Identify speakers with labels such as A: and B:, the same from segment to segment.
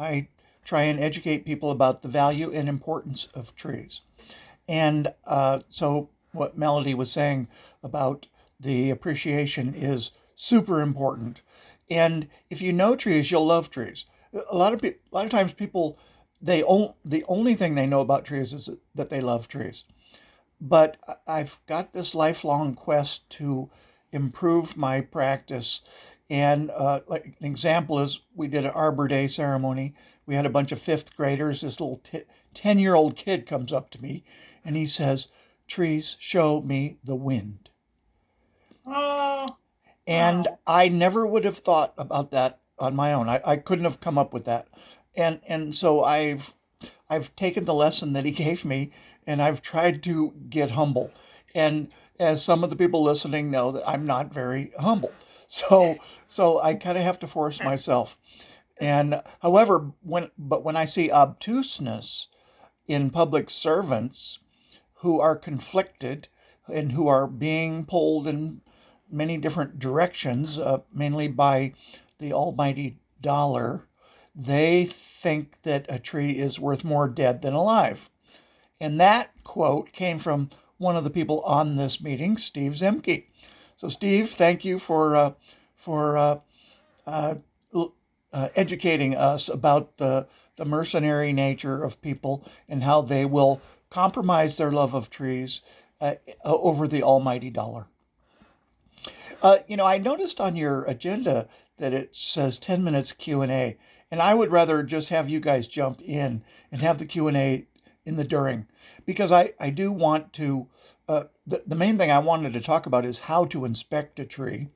A: I try and educate people about the value and importance of trees. And so, what Melody was saying about the appreciation is super important. And if you know trees, you'll love trees. A lot of times, people the only thing they know about trees is that they love trees. But I've got this lifelong quest to improve my practice. And like an example is we did an Arbor Day ceremony. We had a bunch of fifth graders. This little 10-year-old kid comes up to me and he says, "Trees show me the wind."
B: Oh,
A: And
B: oh,
A: I never would have thought about that on my own. I couldn't have come up with that. And so I've taken the lesson that he gave me and I've tried to get humble. And as some of the people listening know that I'm not very humble. So I kind of have to force myself. And however, when I see obtuseness in public servants who are conflicted and who are being pulled in many different directions, mainly by the almighty dollar, they think that a tree is worth more dead than alive. And that quote came from one of the people on this meeting, Steve Zemke. So, Steve, thank you for uh, educating us about the mercenary nature of people and how they will compromise their love of trees over the almighty dollar. I noticed on your agenda that it says 10 minutes Q&A, and I would rather just have you guys jump in and have the Q&A in the during, because I do want to, the main thing I wanted to talk about is how to inspect a tree.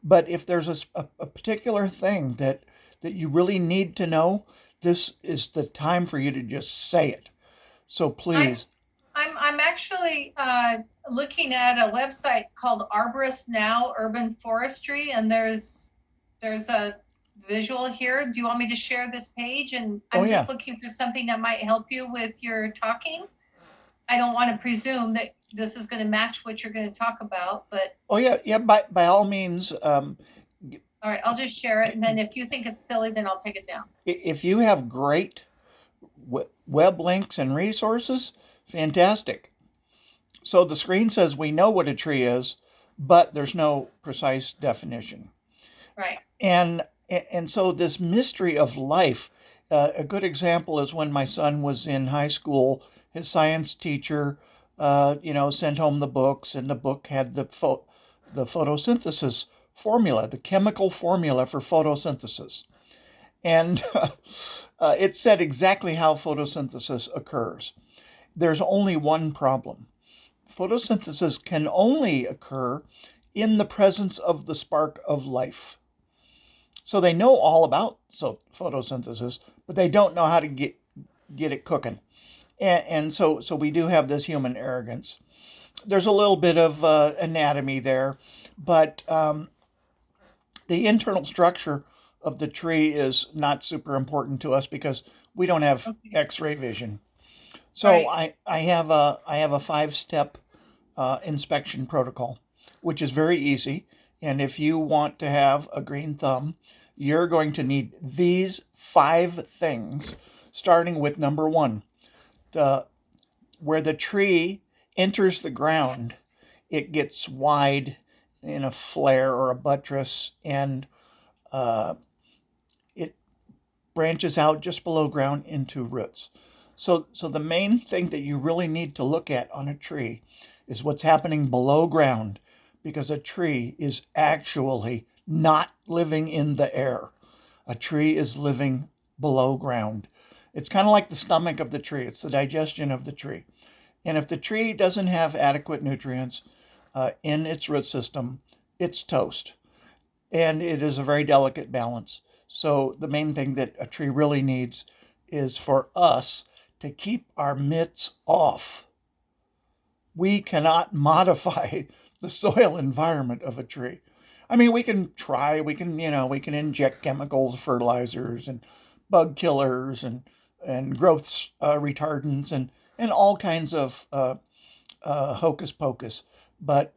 A: But if there's a particular thing that you really need to know, this is the time for you to just say it. So
B: I'm
A: please.
B: I'm actually looking at a website called Arborist Now Urban Forestry, and there's a visual here. Do you want me to share this page? And
A: Oh
B: I'm just
A: yeah.
B: looking for something that might help you with your talking. I don't want to presume that this is going to match what you're going to talk about, but
A: Oh yeah. Yeah. By all means,
B: all right, I'll just share it. And then if you think it's silly, then I'll take it down.
A: if you have great web links and resources, fantastic. So the screen says we know what a tree is, but there's no precise definition.
B: Right.
A: And and so this mystery of life, a good example is when my son was in high school, his science teacher, sent home the books, and the book had the photosynthesis formula, the chemical formula for photosynthesis. And it said exactly how photosynthesis occurs. There's only one problem. Photosynthesis can only occur in the presence of the spark of life. So they know all about photosynthesis, but they don't know how to get it cooking. And so we do have this human arrogance. There's a little bit of anatomy there, but the internal structure of the tree is not super important to us because we don't have
B: Okay.
A: X-ray vision. So
B: Right.
A: I have a 5-step inspection protocol, which is very easy. And if you want to have a green thumb, you're going to need these 5 things, starting with number one, the where the tree enters the ground, it gets wide in a flare or a buttress, and uh, it branches out just below ground into roots. So the main thing that you really need to look at on a tree is what's happening below ground, because a tree is actually not living in the air. A tree is living below ground. It's kind of like the stomach of the tree. It's the digestion of the tree. And if the tree doesn't have adequate nutrients in its root system, it's toast. And it is a very delicate balance. So the main thing that a tree really needs is for us to keep our mitts off. We cannot modify the soil environment of a tree. I mean, we can try, we can inject chemicals, fertilizers, and bug killers, and growth retardants, and all kinds of hocus pocus. But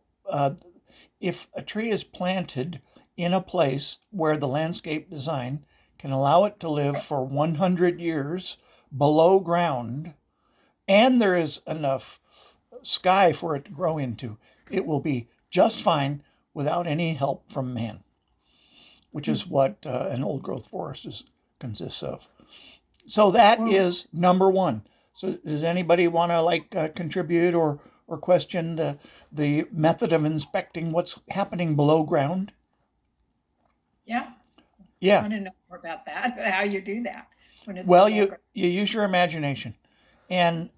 A: if a tree is planted in a place where the landscape design can allow it to live for 100 years below ground, and there is enough sky for it to grow into, it will be just fine without any help from man, which is what an old growth forest consists of. So that is number one. So does anybody want to contribute or question the method of inspecting what's happening below ground?
B: Yeah. I
A: Yeah.
B: want to know more about that, how you do that when it's
A: Well,
B: below ground.
A: you use your imagination. And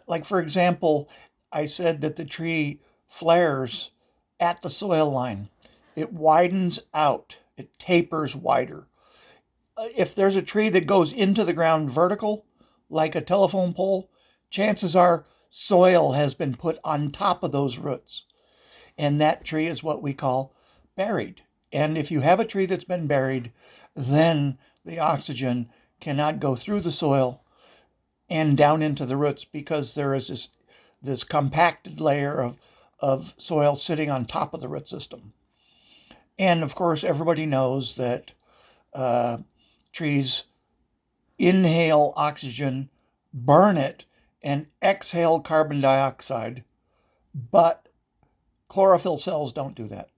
A: like, for example, I said that the tree flares at the soil line. It widens out. It tapers wider. If there's a tree that goes into the ground vertical, like a telephone pole, chances are soil has been put on top of those roots. And that tree is what we call buried. And if you have a tree that's been buried, then the oxygen cannot go through the soil and down into the roots, because there is this compacted layer of soil sitting on top of the root system. And of course, everybody knows that trees inhale oxygen, burn it, and exhale carbon dioxide, but chlorophyll cells don't do that.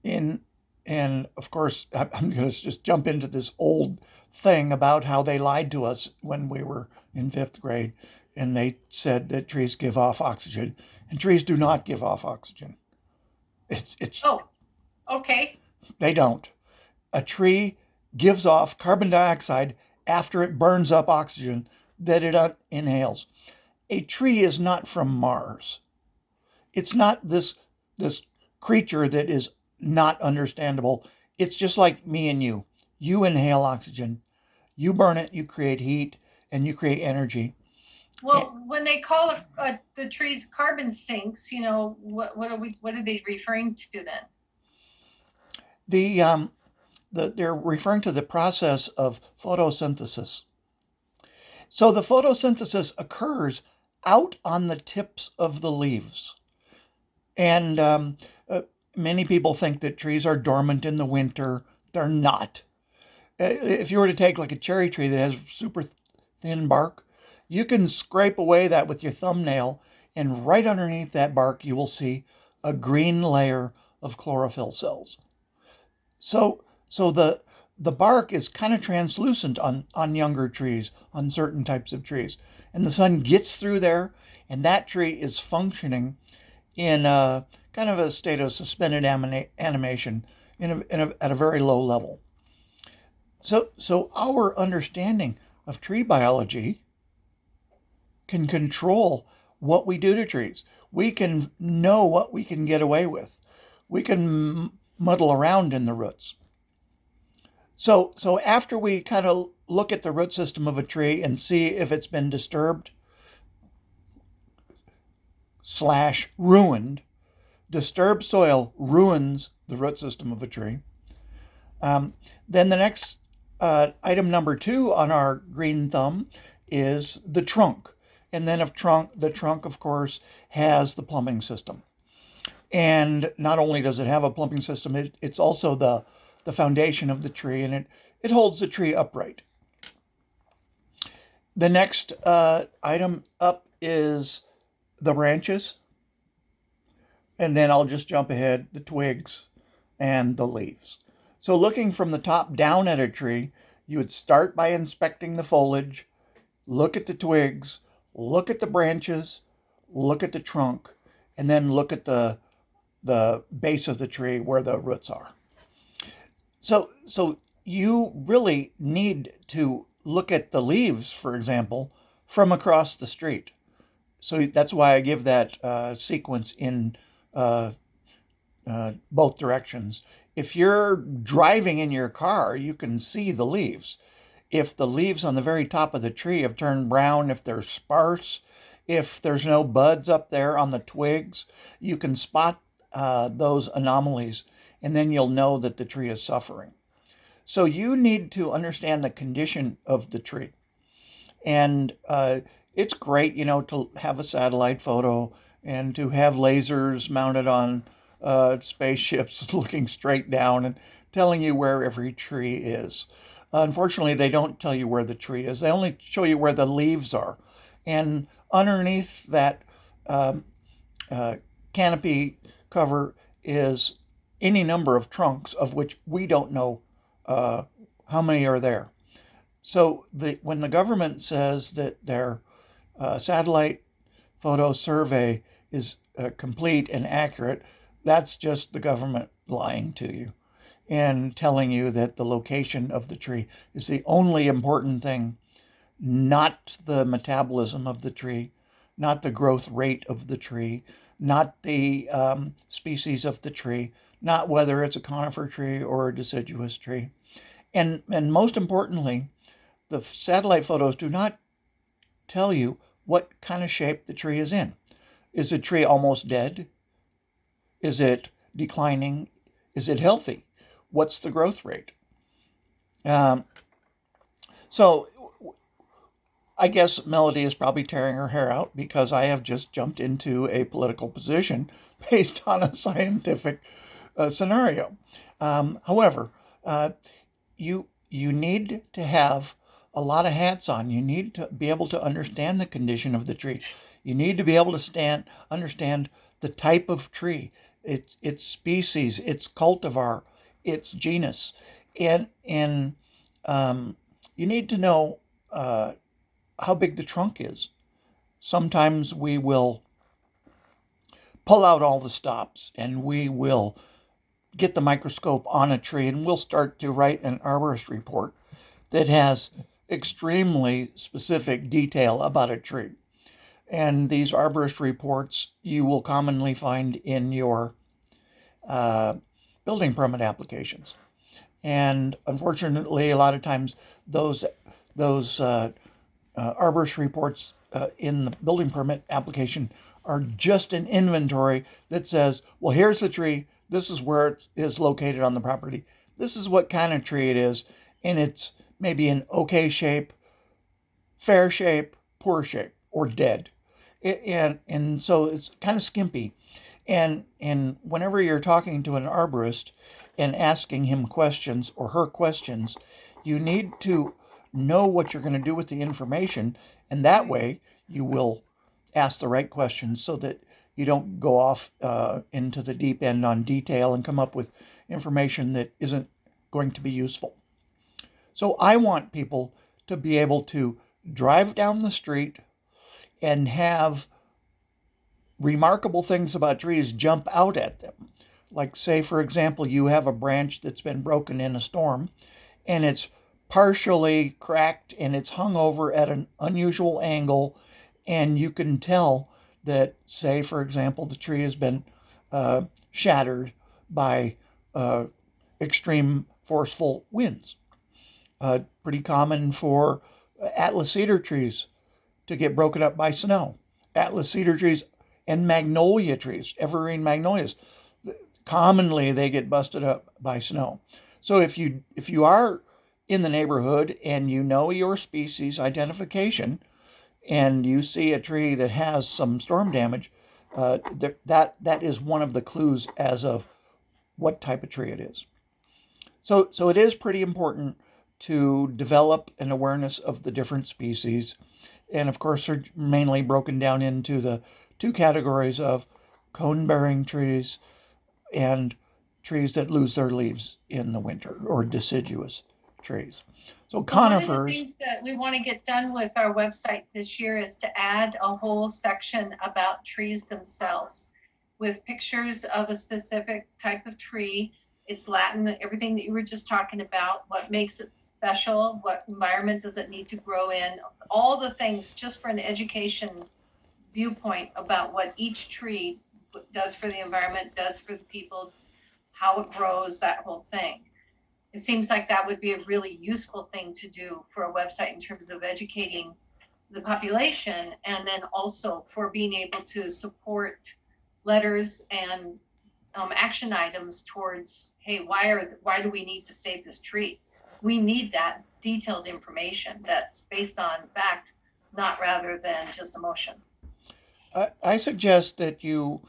A: And of course, I'm going to just jump into this old thing about how they lied to us when we were in 5th grade, and they said that trees give off oxygen, and trees do not give off oxygen. It's
B: Oh, okay.
A: They don't. A tree gives off carbon dioxide after it burns up oxygen that it inhales. A tree is not from Mars. It's not this creature that is not understandable. It's just like me and you. You inhale oxygen, you burn it, you create heat, and you create energy.
B: Well, when they call the trees carbon sinks, what are they referring to then?
A: They're referring to the process of photosynthesis. So the photosynthesis occurs out on the tips of the leaves. And many people think that trees are dormant in the winter. They're not. If you were to take like a cherry tree that has super thin bark, you can scrape away that with your thumbnail, and right underneath that bark you will see a green layer of chlorophyll cells. So the bark is kind of translucent on younger trees, on certain types of trees. And the sun gets through there, and that tree is functioning in a kind of a state of suspended animation at a very low level. So our understanding of tree biology can control what we do to trees. We can know what we can get away with. We can muddle around in the roots. So after we kind of look at the root system of a tree and see if it's been disturbed / ruined, disturbed soil ruins the root system of a tree. Then the next item number 2 on our green thumb is the trunk. And then the trunk, of course, has the plumbing system. And not only does it have a plumbing system, it's also the foundation of the tree, and it holds the tree upright. The next item up is the branches. And then I'll just jump ahead, the twigs and the leaves. So looking from the top down at a tree, you would start by inspecting the foliage, look at the twigs, look at the branches, look at the trunk, and then look at the base of the tree where the roots are. So you really need to look at the leaves, for example, from across the street. So that's why I give that sequence in both directions. If you're driving in your car, you can see the leaves. If the leaves on the very top of the tree have turned brown, if they're sparse, if there's no buds up there on the twigs, you can spot those anomalies, and then you'll know that the tree is suffering. So you need to understand the condition of the tree. And it's great, to have a satellite photo and to have lasers mounted on spaceships looking straight down and telling you where every tree is. Unfortunately, they don't tell you where the tree is. They only show you where the leaves are. And underneath that um, canopy cover is any number of trunks of which we don't know uh, how many are there. So when the government says that their satellite photo survey is complete and accurate, that's just the government lying to you and telling you that the location of the tree is the only important thing, not the metabolism of the tree, not the growth rate of the tree, not the species of the tree, not whether it's a conifer tree or a deciduous tree. And most importantly, the satellite photos do not tell you what kind of shape the tree is in. Is the tree almost dead? Is it declining? Is it healthy? What's the growth rate? Um, so I guess Melody is probably tearing her hair out because I have just jumped into a political position based on a scientific scenario. However, you need to have a lot of hats on. You need to be able to understand the condition of the tree. You need to be able to understand the type of tree, its species, its cultivar, its genus, and you need to know how big the trunk is. Sometimes we will pull out all the stops and we will get the microscope on a tree and we'll start to write an arborist report that has extremely specific detail about a tree. And these arborist reports you will commonly find in your building permit applications. And unfortunately, a lot of times those arborist reports in the building permit application are just an inventory that says, well, here's the tree. This is where it is located on the property. This is what kind of tree it is. And it's maybe in okay shape, fair shape, poor shape, or dead. And so it's kind of skimpy. And whenever you're talking to an arborist and asking him questions or her questions, you need to know what you're going to do with the information, and that way you will ask the right questions so that you don't go off into the deep end on detail and come up with information that isn't going to be useful. So I want people to be able to drive down the street and have remarkable things about trees jump out at them. Like, say, for example, you have a branch that's been broken in a storm and it's partially cracked and it's hung over at an unusual angle, and you can tell that, say, for example, the tree has been shattered by extreme forceful winds. Pretty common for Atlas cedar trees to get broken up by snow. Atlas cedar trees and magnolia trees, evergreen magnolias, commonly they get busted up by snow. So if you are in the neighborhood and you know your species identification and you see a tree that has some storm damage, that is one of the clues as of what type of tree it is. So it is pretty important to develop an awareness of the different species. And of course, they're mainly broken down into the two categories of cone-bearing trees and trees that lose their leaves in the winter, or deciduous trees. So conifers.
B: One of the things that we want to get done with our website this year is to add a whole section about trees themselves with pictures of a specific type of tree, its Latin, everything that you were just talking about, what makes it special, what environment does it need to grow in, all the things just for an education viewpoint about what each tree does for the environment, does for the people, how it grows, that whole thing. It seems like that would be a really useful thing to do for a website in terms of educating the population, and then also for being able to support letters and action items towards, hey, why do we need to save this tree? We need that detailed information that's based on fact, not rather than just emotion.
A: I suggest that you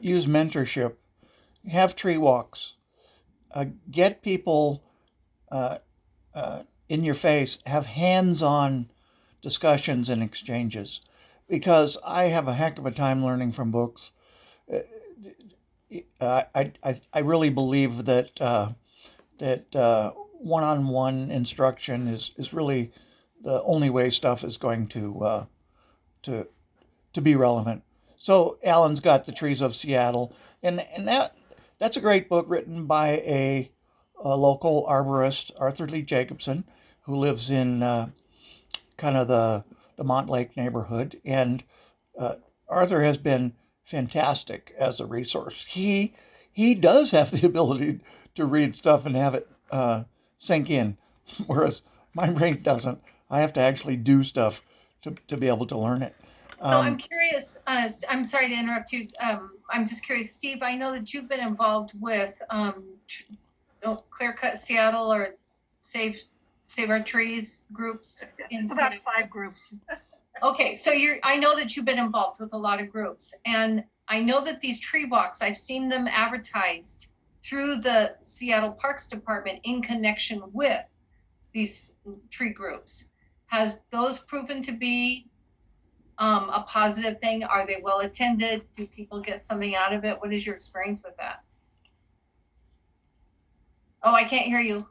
A: use mentorship, have tree walks, get people uh, in your face, have hands-on discussions and exchanges, because I have a heck of a time learning from books. I really believe that one-on-one instruction is really the only way stuff is going to to be relevant. So Alan's got The Trees of Seattle, and that's a great book written by a local arborist, Arthur Lee Jacobson, who lives in kind of the Montlake neighborhood. And Arthur has been fantastic as a resource. He does have the ability to read stuff and have it sink in, whereas my brain doesn't. I have to actually do stuff to be able to learn it.
B: So I'm curious, I'm sorry to interrupt you. I'm just curious, Steve, I know that you've been involved with Clear Cut Seattle or Save Our Trees groups.
C: About 5 groups.
B: Okay, so I know that you've been involved with a lot of groups, and I know that these tree walks, I've seen them advertised through the Seattle Parks Department in connection with these tree groups. Has those proven to be a positive thing? Are they well attended? Do people get something out of it? What is your experience with that? Oh, I can't hear you.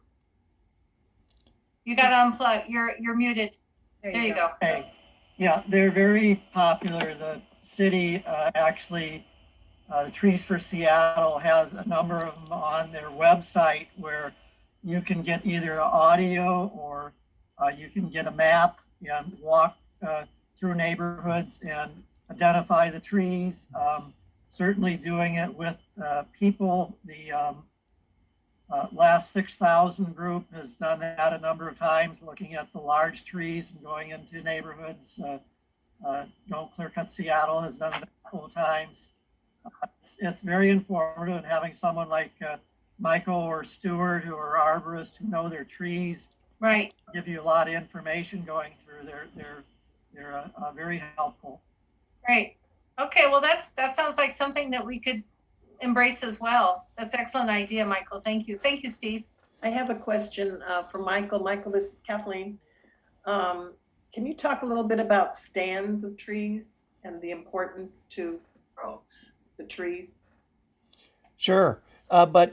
B: You got to unplug. You're muted. There you go.
C: Hey, yeah, they're very popular. The city actually, the Trees for Seattle has a number of them on their website where you can get either audio or you can get a map and walk through neighborhoods and identify the trees. Certainly doing it with people. The last 6,000 group has done that a number of times, looking at the large trees and going into neighborhoods. Don't Clear Cut Seattle has done it a couple of times. It's very informative, and having someone like Michael or Stuart, who are arborists who know their trees,
B: right,
C: give you a lot of information going through. They're very helpful.
B: Great. Okay, well that sounds like something that we could embrace as well. That's an excellent idea, Michael. Thank you. Thank you, Steve.
D: I have a question for Michael. Michael, this is Kathleen. Can you talk a little bit about stands of trees and the importance to the trees?
A: Sure. But,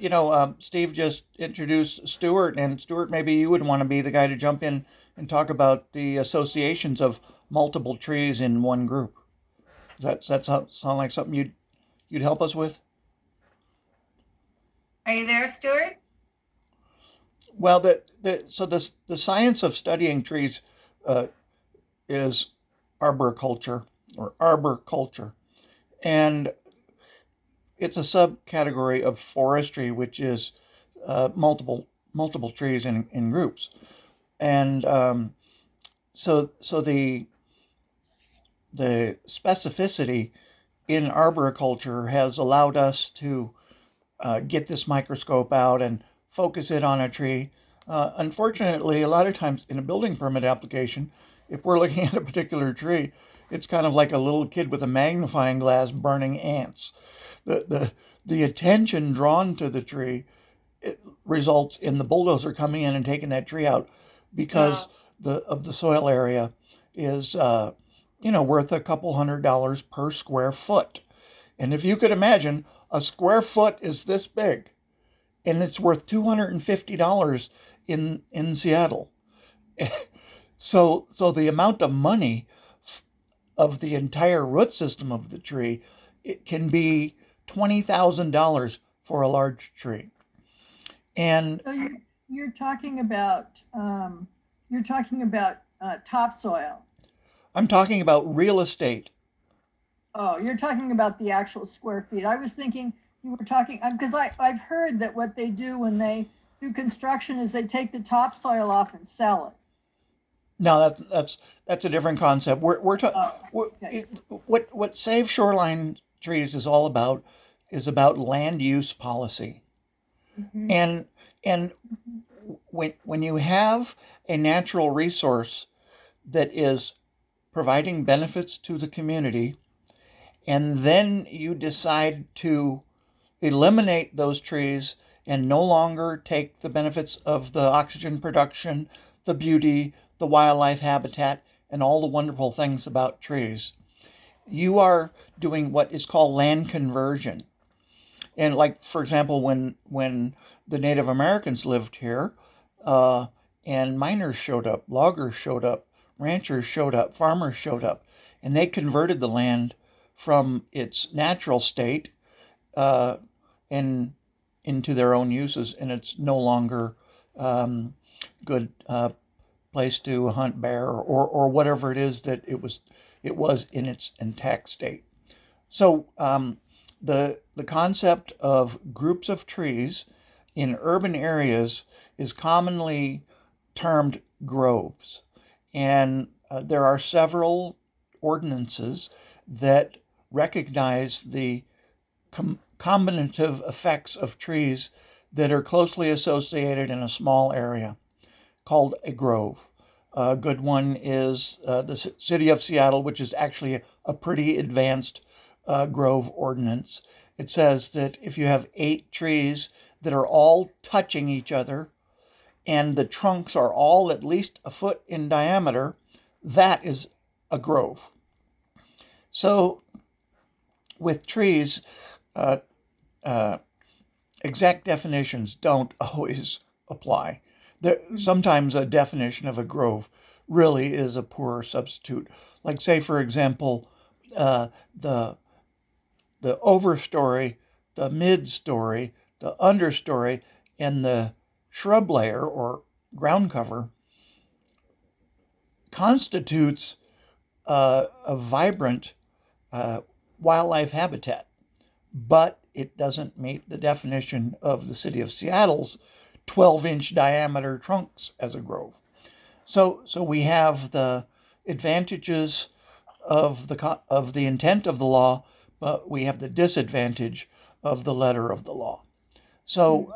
A: Steve just introduced Stuart, and Stuart, maybe you would want to be the guy to jump in and talk about the associations of multiple trees in one group. Does that sound like something you'd help us with?
B: Are you there, Stuart?
A: Well, the science of studying trees is arboriculture or arbor culture, and it's a subcategory of forestry, which is multiple trees in groups, and so the specificity in arboriculture has allowed us to get this microscope out and focus it on a tree. Unfortunately, a lot of times in a building permit application, if we're looking at a particular tree, it's kind of like a little kid with a magnifying glass burning ants. The attention drawn to the tree, it results in the bulldozer coming in and taking that tree out because of the soil area is worth a couple $100 per square foot. And if you could imagine, a square foot is this big, and it's worth $250 in Seattle. So the amount of money of the entire root system of the tree, it can be $20,000 for a large tree. And
E: so you're talking about topsoil.
A: I'm talking about real estate.
E: Oh, you're talking about the actual square feet. I was thinking you were talking, because I've heard that what they do when they do construction is they take the topsoil off and sell it.
A: No, that's a different concept. Okay. What Save Shoreline Trees is all about is about land use policy. Mm-hmm. And when you have a natural resource that is providing benefits to the community, and then you decide to eliminate those trees and no longer take the benefits of the oxygen production, the beauty, the wildlife habitat, and all the wonderful things about trees. You are doing what is called land conversion. And like, for example, when the Native Americans lived here, uh, and miners showed up, loggers showed up, ranchers showed up, farmers showed up, and they converted the land from its natural state uh, and into their own uses, and it's no longer good place to hunt bear or whatever it is that it was in its intact state. So the concept of groups of trees in urban areas is commonly termed groves, and there are several ordinances that recognize the combinative effects of trees that are closely associated in a small area called a grove. A good one is the city of Seattle, which is actually a pretty advanced grove ordinance. It says that if you have 8 trees that are all touching each other and the trunks are all at least a foot in diameter, that is a grove. So with trees, uh, uh, exact definitions don't always apply. Sometimes a definition of a grove really is a poor substitute. Like, say, for example, uh, the the overstory, the mid-story, the understory, and the shrub layer or ground cover constitutes a vibrant uh, wildlife habitat, but it doesn't meet the definition of the city of Seattle's 12-inch diameter trunks as a grove. So we have the advantages of the intent of the law, but we have the disadvantage of the letter of the law. So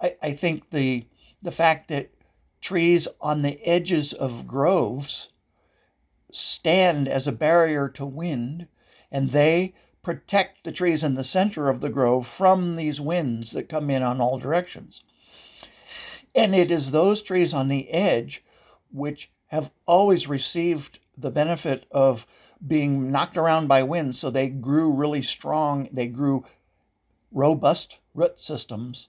A: I think the fact that trees on the edges of groves stand as a barrier to wind, and they protect the trees in the center of the grove from these winds that come in on all directions. And it is those trees on the edge which have always received the benefit of being knocked around by winds, so they grew really strong, they grew robust root systems.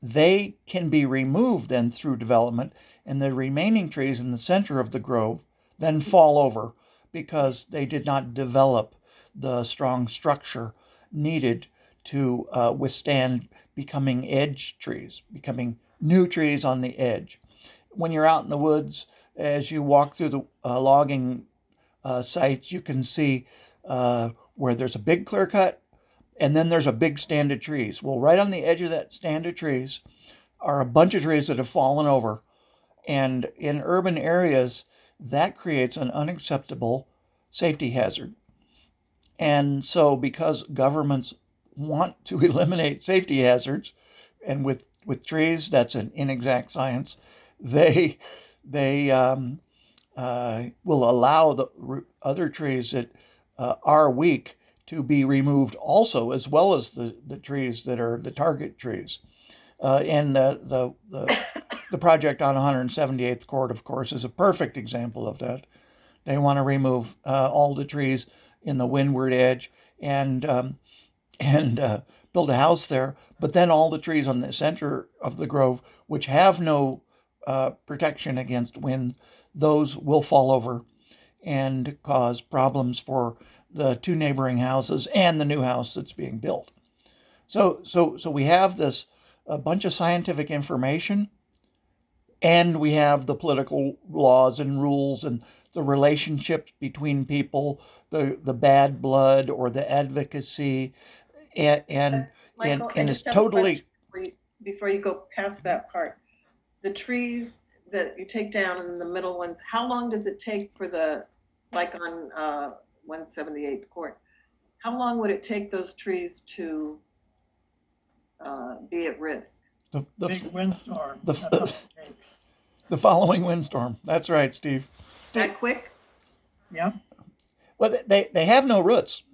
A: They can be removed then through development, and the remaining trees in the center of the grove then fall over because they did not develop the strong structure needed to withstand becoming edge trees, becoming new trees on the edge. When you're out in the woods, as you walk through the logging sites, you can see where there's a big clear cut and then there's a big stand of trees. Well, right on the edge of that stand of trees are a bunch of trees that have fallen over. And in urban areas, that creates an unacceptable safety hazard. And so, because governments want to eliminate safety hazards, and with trees, that's an inexact science, they will allow the other trees that are weak to be removed also, as well as the trees that are the target trees. And the project on 178th Court, of course, is a perfect example of that. They want to remove all the trees in the windward edge and build a house there, but then all the trees on the center of the grove, which have no protection against wind, those will fall over and cause problems for the 2 neighboring houses and the new house that's being built. So we have this a bunch of scientific information, and we have the political laws and rules and the relationships between people, the bad blood or the advocacy, and
D: Michael, I
A: it's
D: just have a
A: totally.
D: question for you before you go past that part. The trees that you take down and the middle ones, how long does it take for like on 178th Court, how long would it take those trees to be at risk?
A: the,
C: Big
A: the,
C: windstorm,
A: the,
C: that's all it takes.
A: the following windstorm. That's right, Steve.
D: That quick?
C: Yeah,
A: Well, they have no roots.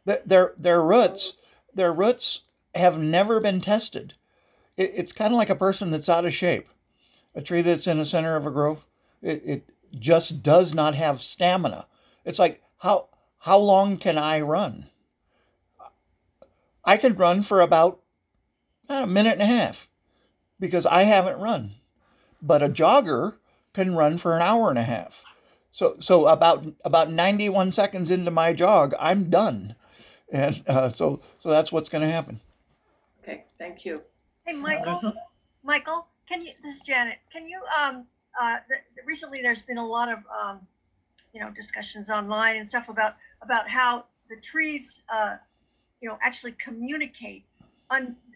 A: Their roots have never been tested. It's kind of like a person that's out of shape. A tree that's in the center of a grove, it just does not have stamina. It's like, how long can I run? I could run for about a minute and a half because I haven't run. But a jogger can run for an hour and a half. So about 91 seconds into my jog, I'm done, and so that's what's going to happen.
D: Okay, thank you.
F: Hey,
C: There's a-
F: Michael, this is Janet. Can you, recently there's been a lot of, discussions online and stuff about how the trees, actually communicate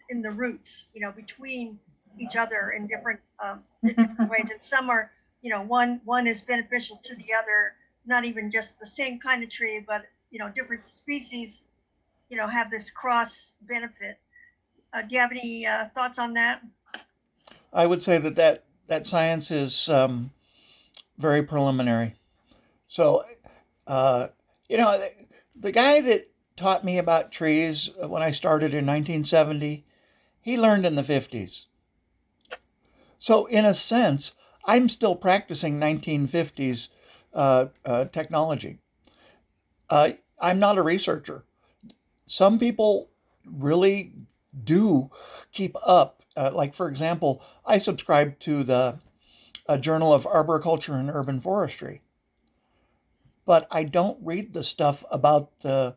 F: in the roots, between each other in different ways. And some are, one is beneficial to the other, not even just the same kind of tree, but, different species, have this cross benefit. Do you have any thoughts on that?
A: I would say that science is very preliminary. So, the guy that taught me about trees when I started in 1970, he learned in the 50s. So, in a sense, I'm still practicing 1950s technology. I'm not a researcher. Some people really do keep up. Like, for example, I subscribe to the Journal of Arboriculture and Urban Forestry, but I don't read the stuff about the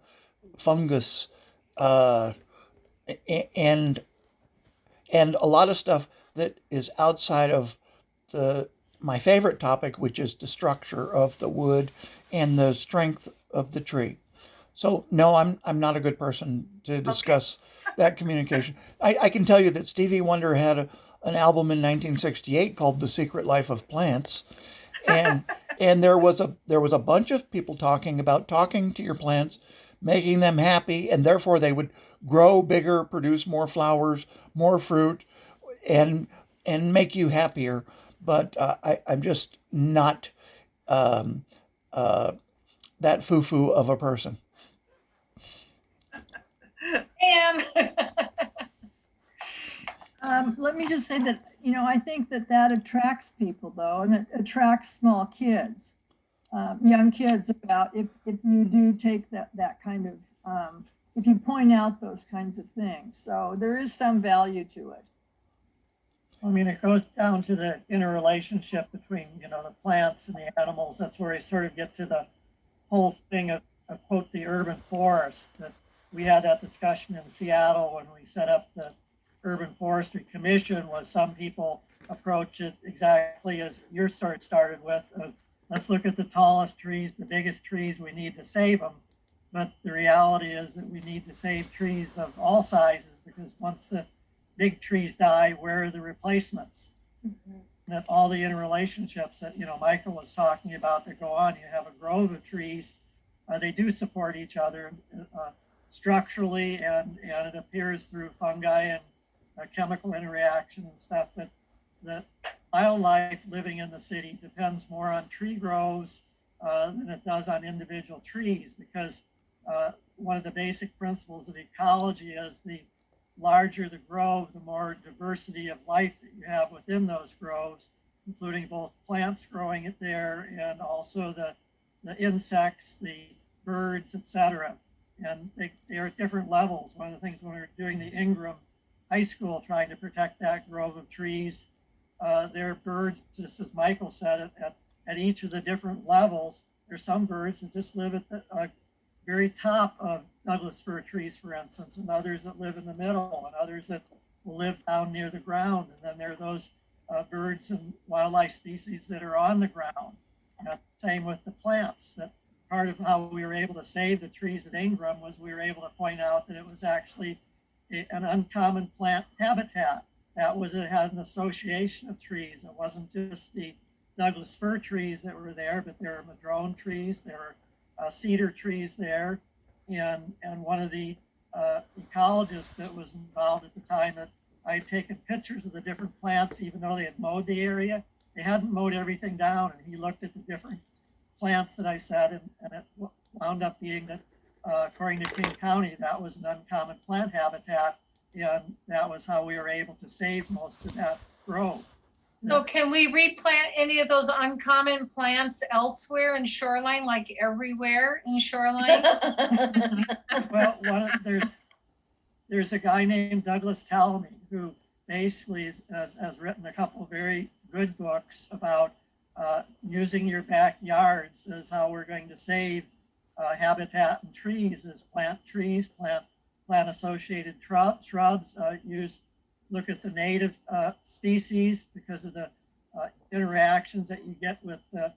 A: fungus uh, and a lot of stuff that is outside of the my favorite topic, which is the structure of the wood and the strength of the tree. So no, I'm not a good person to discuss that communication. I can tell you that Stevie Wonder had an album in 1968 called "The Secret Life of Plants," and there was a bunch of people talking about talking to your plants, making them happy, and therefore they would grow bigger, produce more flowers, more fruit, and make you happier. But I'm just not um, uh, that foo-foo of a person.
B: Pam.
E: Let me just say that, I think that attracts people though, and it attracts small kids, young kids about if you do take that kind of, if you point out those kinds of things. So there is some value to it.
C: I mean, it goes down to the interrelationship between, the plants and the animals. That's where I sort of get to the whole thing of quote, the urban forest. That we had that discussion in Seattle when we set up the Urban Forestry Commission, was some people approach it exactly as your start started with, let's look at the tallest trees, the biggest trees, we need to save them. But the reality is that we need to save trees of all sizes, because once the big trees die, where are the replacements? Mm-hmm. That all the interrelationships that Michael was talking about that go on. You have a grove of trees, they do support each other structurally, and it appears through fungi and chemical interaction and stuff. But the wildlife living in the city depends more on tree groves than it does on individual trees, because one of the basic principles of ecology is the larger the grove, the more diversity of life that you have within those groves, including both plants growing it there and also the insects, the birds, etc. And they're at different levels. One of the things when we were doing the Ingram High School, trying to protect that grove of trees, there are birds, just as Michael said, at each of the different levels. There's some birds that just live at the very top of Douglas fir trees, for instance, and others that live in the middle, and others that will live down near the ground. And then there are those birds and wildlife species that are on the ground. Same with the plants. That part of how we were able to save the trees at Ingram was we were able to point out that it was actually an uncommon plant habitat. It had an association of trees. It wasn't just the Douglas fir trees that were there, but there were madrone trees, there were cedar trees there. And one of the ecologists that was involved at the time, that I had taken pictures of the different plants, even though they had mowed the area, they hadn't mowed everything down. And he looked at the different plants that I said, and it wound up being that, according to King County, that was an uncommon plant habitat. and that was how we were able to save most of that growth.
B: So can we replant any of those uncommon plants elsewhere in Shoreline, like everywhere in Shoreline?
C: Well, there's a guy named Douglas Talmy who basically has written a couple of very good books about using your backyards as how we're going to save habitat and trees, is plant trees, plant associated shrubs, look at the native species because of the interactions that you get with the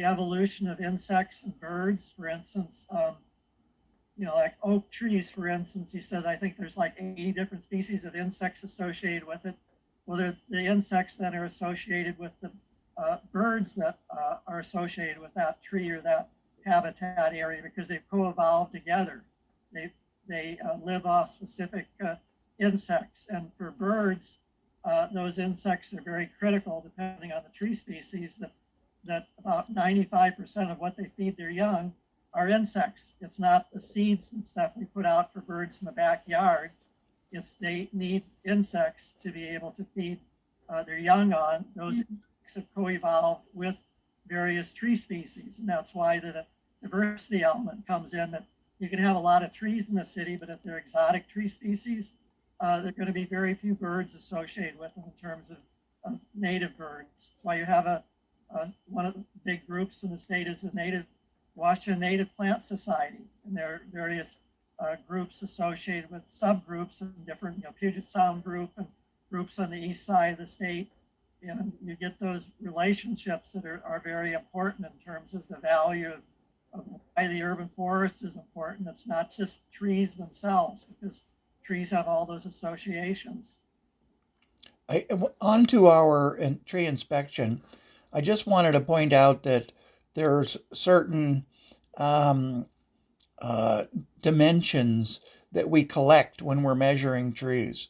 C: evolution of insects and birds. For instance, like oak trees, for instance, he said, I think there's like 80 different species of insects associated with it. Well, they're the insects that are associated with the birds that are associated with that tree or that habitat area because they've co-evolved together. They live off specific insects, and for birds, those insects are very critical depending on the tree species. That about 95% of what they feed their young are insects. It's not the seeds and stuff we put out for birds in the backyard. They need insects to be able to feed their young on. Those insects have co-evolved with various tree species, and that's why the diversity element comes in, that you can have a lot of trees in the city, but if they're exotic tree species, there are going to be very few birds associated with them in terms of native birds. That's why you have one of the big groups in the state is the Washington Native Plant Society, and there are various groups associated with subgroups and different, Puget Sound group and groups on the east side of the state. And you get those relationships that are very important in terms of the value of why the urban forest is important. It's not just trees themselves, because trees have all those associations.
A: On to our tree inspection, I just wanted to point out that there's certain dimensions that we collect when we're measuring trees.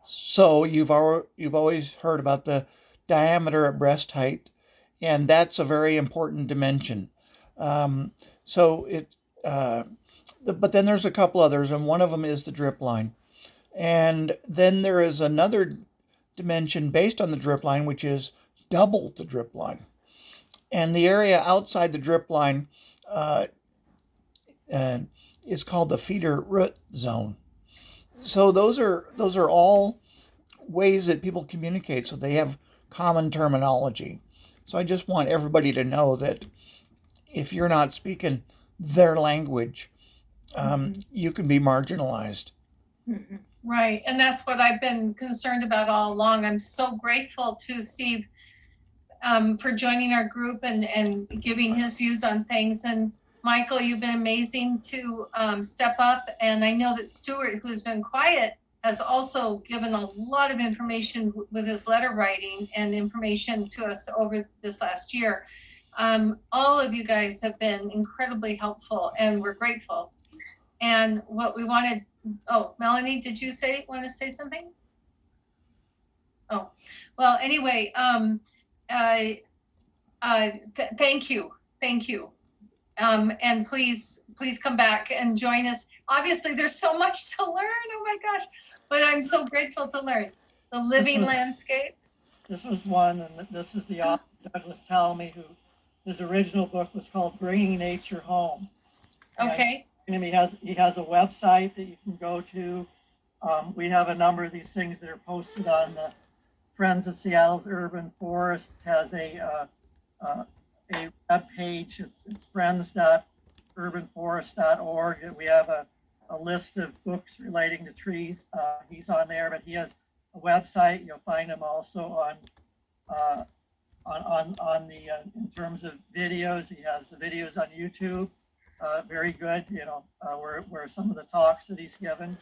A: So you've always heard about the diameter at breast height, and that's a very important dimension. But then there's a couple others, and one of them is the drip line. And then there is another dimension based on the drip line, which is double the drip line. And the area outside the drip line is called the feeder root zone. So those are all ways that people communicate, so they have common terminology. So I just want everybody to know that if you're not speaking their language, you can be marginalized.
B: Right, and that's what I've been concerned about all along. I'm so grateful to Steve for joining our group and giving his views on things. And Michael, you've been amazing to step up. And I know that Stuart, who's been quiet, has also given a lot of information with his letter writing and information to us over this last year. All of you guys have been incredibly helpful, and we're grateful. And what we wanted, Melanie, did you want to say something? Oh, well, anyway, thank you. And please come back and join us. Obviously, there's so much to learn. Oh my gosh. But I'm so grateful to learn. The living landscape.
C: This was one, and this is the author, Douglas Talmy, who his original book was called Bringing Nature Home.
B: Okay.
C: And he has a website that you can go to. We have a number of these things that are posted on the Friends of Seattle's Urban Forest. Has a web page. It's friends.urbanforest.org. And we have a list of books relating to trees. He's on there, but he has a website. You'll find him also on the in terms of videos. He has the videos on YouTube. Very good, where some of the talks that he's given.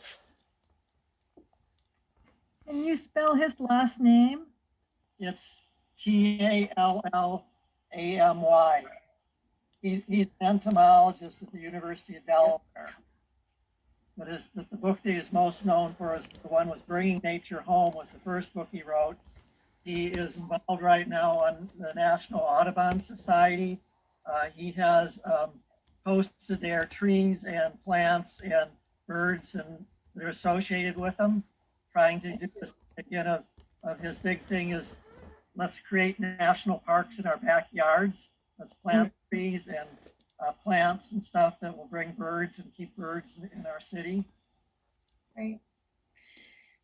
E: Can you spell his last name?
C: It's Tallamy. He's an entomologist at the University of Delaware. But the book that he's most known for is the one was Bringing Nature Home, was the first book he wrote. He is involved right now on the National Audubon Society. He has posted there trees and plants and birds and that are associated with them, trying to do this. Again, of his big thing is, let's create national parks in our backyards. Let's plant trees and plants and stuff that will bring birds and keep birds in our city.
B: Right.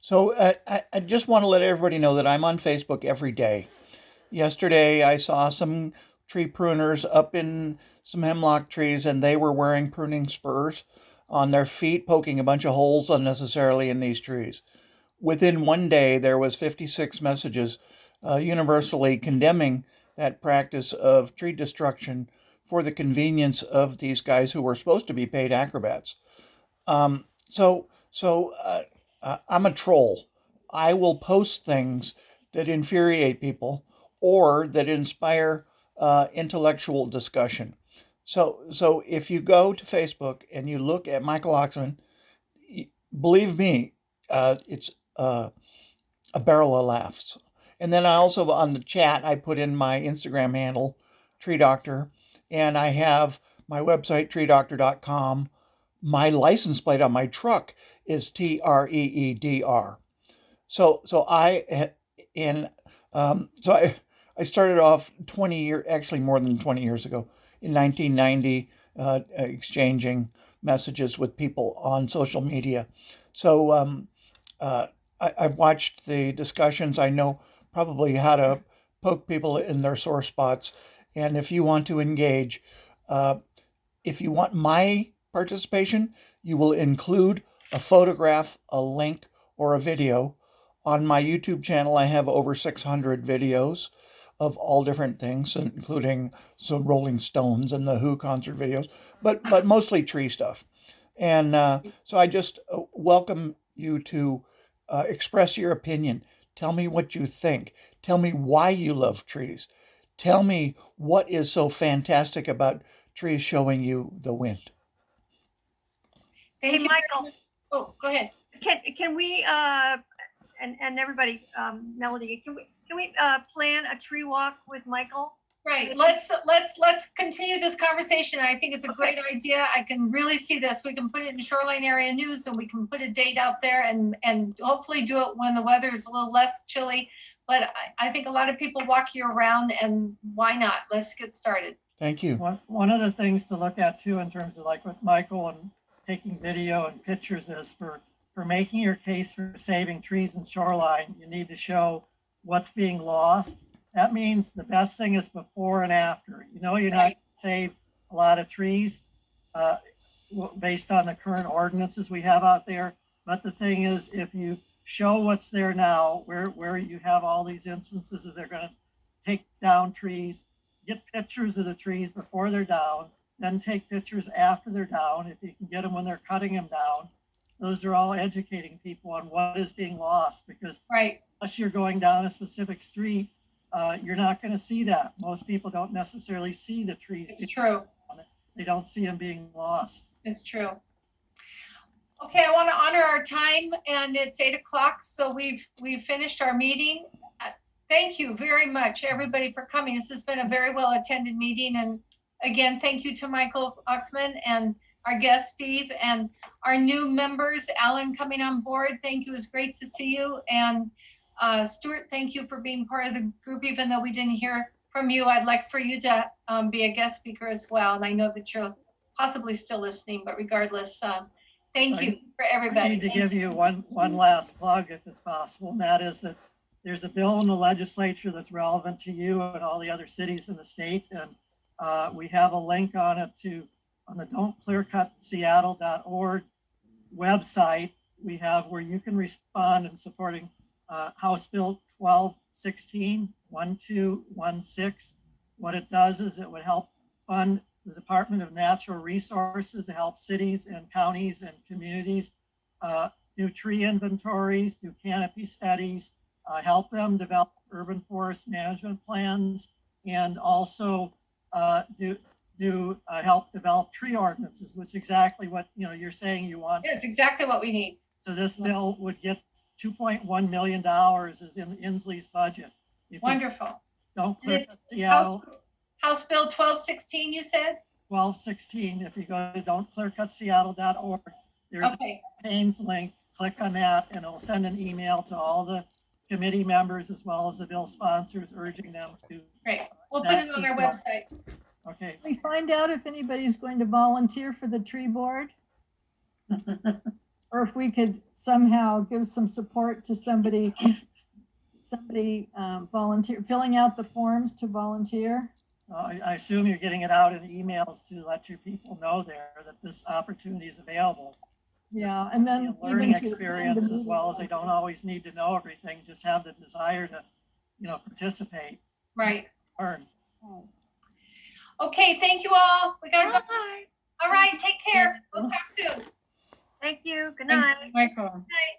A: So I just want to let everybody know that I'm on Facebook every day. Yesterday, I saw some tree pruners up in some hemlock trees, and they were wearing pruning spurs on their feet, poking a bunch of holes unnecessarily in these trees. Within one day, there was 56 messages universally condemning that practice of tree destruction for the convenience of these guys who were supposed to be paid acrobats. Um, so I'm a troll. I will post things that infuriate people or that inspire intellectual discussion. So if you go to Facebook and you look at Michael Oxman, believe me, it's a barrel of laughs. And then I also on the chat I put in my Instagram handle, Tree Doctor, and I have my website treedoctor.com. My license plate on my truck is TREEDR. So I in so I started off actually more than 20 years ago, in 1990, exchanging messages with people on social media. So uh, I've watched the discussions. I know probably how to poke people in their sore spots. And if you want to engage, uh, if you want my participation, you will include a photograph, a link, or a video. On my YouTube channel, I have over 600 videos of all different things, including some Rolling Stones and the Who concert videos, but mostly tree stuff. And so I just welcome you to express your opinion. Tell me what you think. Tell me why you love trees. Tell me what is so fantastic about trees showing you the wind.
B: Thank
F: Hey,
B: you.
F: Michael,
B: Oh, go ahead.
F: can we, and everybody, Melody, can we plan a tree walk with Michael?
B: Right. Let's continue this conversation. I think it's a great idea. I can really see this. We can put it in Shoreline Area News, and we can put a date out there, and hopefully do it when the weather is a little less chilly. But I think a lot of people walk year round, and why not? Let's get started.
A: Thank you.
C: One of the things to look at too, in terms of like with Michael and taking video and pictures, is for making your case for saving trees and shoreline, you need to show what's being lost. That means the best thing is before and after. You know, you're not
B: Right.
C: gonna save a lot of trees based on the current ordinances we have out there. But the thing is, if you show what's there now, where you have all these instances that they're going to take down trees, get pictures of the trees before they're down, then take pictures after they're down, if you can get them when they're cutting them down. Those are all educating people on what is being lost, because
B: Right.
C: unless you're going down a specific street, you're not going to see that. Most people don't necessarily see the trees.
B: It's true.
C: They don't see them being lost.
B: It's true. Okay, I want to honor our time, and it's 8:00, so we've finished our meeting. Thank you very much, everybody, for coming. This has been a very well attended meeting, and again, thank you to Michael Oxman and our guest Steve, and our new members, Alan, coming on board. Thank you. It was great to see you, and Stuart, thank you for being part of the group, even though we didn't hear from you. I'd like for you to be a guest speaker as well, and I know that you're possibly still listening, but regardless, thank you for everybody.
C: I need to give you one last plug, if it's possible, and that is that there's a bill in the legislature that's relevant to you and all the other cities in the state, and we have a link on it on the don'tclearcutseattle.org website. We have where you can respond in supporting House Bill 1216. What it does is it would help fund the Department of Natural Resources to help cities and counties and communities do tree inventories, do canopy studies, help them develop urban forest management plans, and also help develop tree ordinances, which is exactly what you're saying you want.
B: Yeah, it's exactly what we need.
C: So this bill would get $2.1 million is in Inslee's budget.
B: Wonderful.
C: Don't click Seattle.
B: House Bill 1216, you said?
C: 1216. If you go to don'tclearcutseattle.org, there's
B: Okay.
C: a campaigns link click on that and it'll send an email to all the committee members as well as the bill sponsors urging them to,
B: Great. We'll put it on our
C: That's
B: website.
C: okay.
E: We find out if anybody's going to volunteer for the tree board? Or if we could somehow give some support to somebody volunteer, filling out the forms to volunteer?
C: I assume you're getting it out in emails to let your people know there that this opportunity is available.
E: Yeah, and
C: Be
E: then
C: a
E: even
C: learning
E: to attend the
C: experience as
E: meeting.
C: well as they don't always need to know everything, just have the desire to, participate,
B: Right.
C: learn.
B: Okay, thank you all. We gotta go.
F: Bye.
B: All right, take care. We'll talk soon.
F: Thank you. Good
B: Thank
F: night.
B: you, Michael. Night.